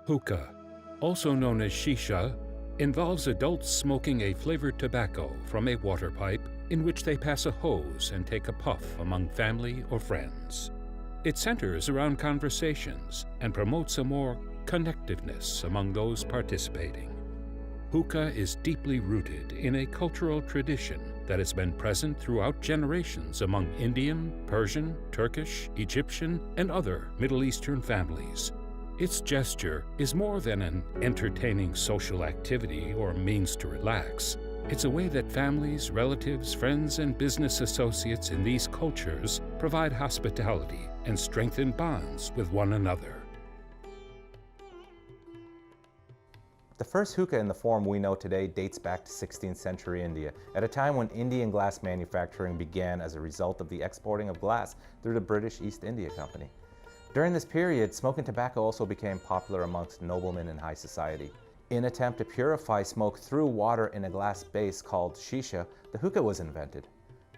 Hookah, also known as shisha, involves adults smoking a flavored tobacco from a water pipe in which they pass a hose and take a puff among family or friends. It centers around conversations and promotes a more connectiveness among those participating. Hookah is deeply rooted in a cultural tradition that has been present throughout generations among Indian, Persian, Turkish, Egyptian, and other Middle Eastern families. Its gesture is more than an entertaining social activity or means to relax. It's a way that families, relatives, friends, and business associates in these cultures provide hospitality and strengthen bonds with one another. The first hookah in the form we know today dates back to 16th century India, at a time when Indian glass manufacturing began as a result of the exporting of glass through the British East India Company. During this period, smoking tobacco also became popular amongst noblemen in high society. In an attempt to purify smoke through water in a glass base called shisha, the hookah was invented.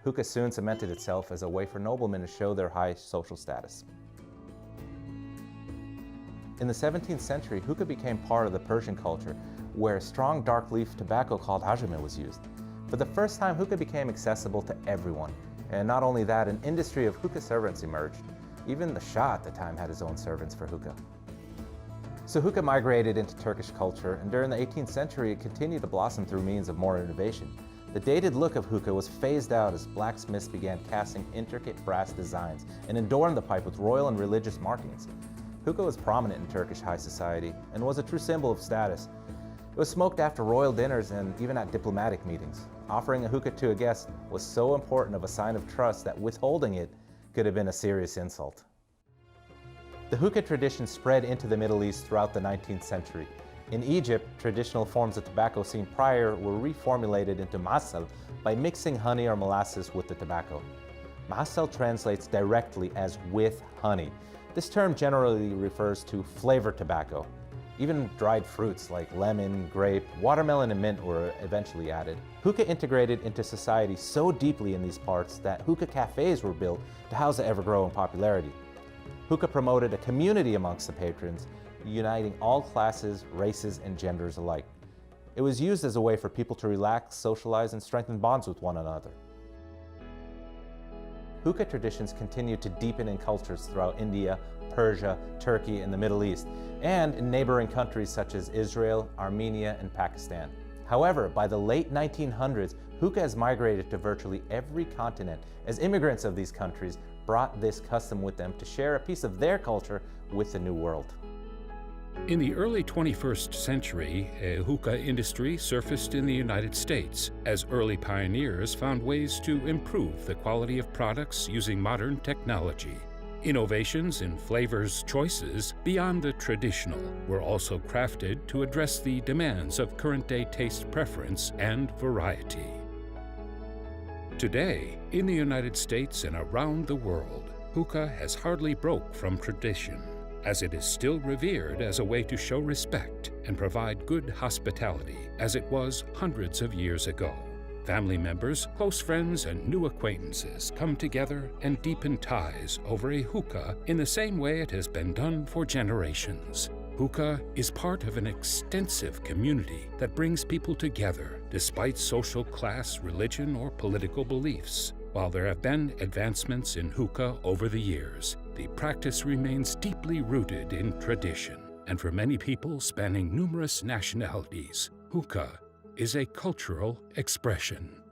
Hookah soon cemented itself as a way for noblemen to show their high social status. In the 17th century, hookah became part of the Persian culture, where strong dark leaf tobacco called ajami was used. For the first time, hookah became accessible to everyone. And not only that, an industry of hookah servants emerged. Even the Shah at the time had his own servants for hookah. So hookah migrated into Turkish culture, and during the 18th century it continued to blossom through means of more innovation. The dated look of hookah was phased out as blacksmiths began casting intricate brass designs and adorned the pipe with royal and religious markings. Hookah was prominent in Turkish high society and was a true symbol of status. It was smoked after royal dinners and even at diplomatic meetings. Offering a hookah to a guest was so important of a sign of trust that withholding it could have been a serious insult. The hookah tradition spread into the Middle East throughout the 19th century. In Egypt, traditional forms of tobacco seen prior were reformulated into masal by mixing honey or molasses with the tobacco. Masal translates directly as with honey. This term generally refers to flavored tobacco. Even dried fruits like lemon, grape, watermelon, and mint were eventually added. Hookah integrated into society so deeply in these parts that hookah cafes were built to house the ever-growing popularity. Hookah promoted a community amongst the patrons, uniting all classes, races, and genders alike. It was used as a way for people to relax, socialize, and strengthen bonds with one another. Hookah traditions continued to deepen in cultures throughout India, Persia, Turkey, and the Middle East, and in neighboring countries such as Israel, Armenia, and Pakistan. However, by the late 1900s, hookah has migrated to virtually every continent as immigrants of these countries brought this custom with them to share a piece of their culture with the New World. In the early 21st century, a hookah industry surfaced in the United States as early pioneers found ways to improve the quality of products using modern technology. Innovations in flavors choices beyond the traditional were also crafted to address the demands of current-day taste preference and variety. Today, in the United States and around the world, hookah has hardly broke from tradition, as it is still revered as a way to show respect and provide good hospitality as it was hundreds of years ago. Family members, close friends, and new acquaintances come together and deepen ties over a hookah in the same way it has been done for generations. Hookah is part of an extensive community that brings people together despite social class, religion, or political beliefs. While there have been advancements in hookah over the years, the practice remains deeply rooted in tradition, and for many people spanning numerous nationalities, hookah is a cultural expression.